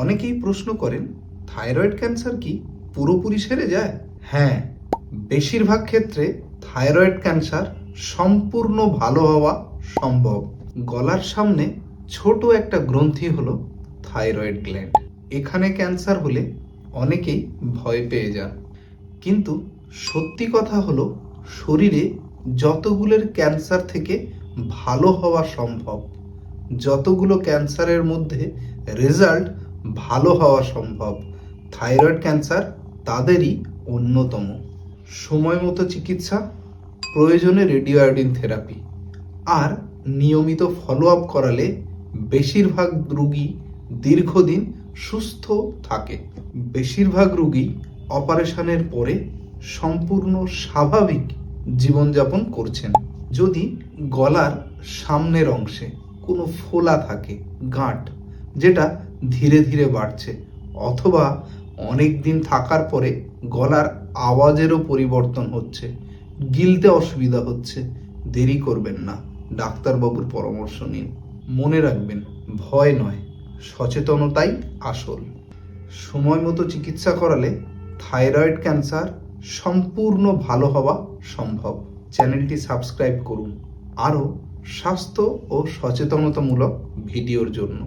অনেকেই প্রশ্ন করেন, থাইরয়েড ক্যান্সার কি পুরোপুরি সেরে যায়? হ্যাঁ, বেশিরভাগ ক্ষেত্রে থাইরয়েড ক্যান্সার সম্পূর্ণ ভালো হওয়া সম্ভব। গলার সামনে ছোট একটা গ্রন্থি হলো থাইরয়েড গ্ল্যান্ড। এখানে ক্যান্সার হলে অনেকেই ভয় পেয়ে যান, কিন্তু সত্যি কথা হলো শরীরে যতগুলোর ক্যান্সার থেকে ভালো হওয়া সম্ভব, যতগুলো ক্যান্সারের মধ্যে রেজাল্ট ভালো হওয়া সম্ভব, থাইরয়েড ক্যান্সার তাদেরই অন্যতম। সময় মতো চিকিৎসা, প্রয়োজনে রেডিওআয়োডিন থেরাপি আর নিয়মিত ফলো আপ করালে বেশিরভাগ রোগী দীর্ঘদিন সুস্থ থাকে। বেশিরভাগ রোগী অপারেশনের পরে সম্পূর্ণ স্বাভাবিক জীবনযাপন করছেন। যদি গলার সামনের অংশে কোনো ফোলা থাকে, গাঁট যেটা ধীরে ধীরে বাড়ছে, অথবা অনেক দিন থাকার পরে গলার আওয়াজেরও পরিবর্তন হচ্ছে, গিলতে অসুবিধা হচ্ছে, দেরি করবেন না, ডাক্তারবাবুর পরামর্শ নিন। মনে রাখবেন, ভয় নয়, সচেতনতাই আসল। সময় মতো চিকিৎসা করালে থাইরয়েড ক্যান্সার সম্পূর্ণ ভালো হওয়া সম্ভব। চ্যানেলটি সাবস্ক্রাইব করুন আরও স্বাস্থ্য ও সচেতনতামূলক ভিডিওর জন্য।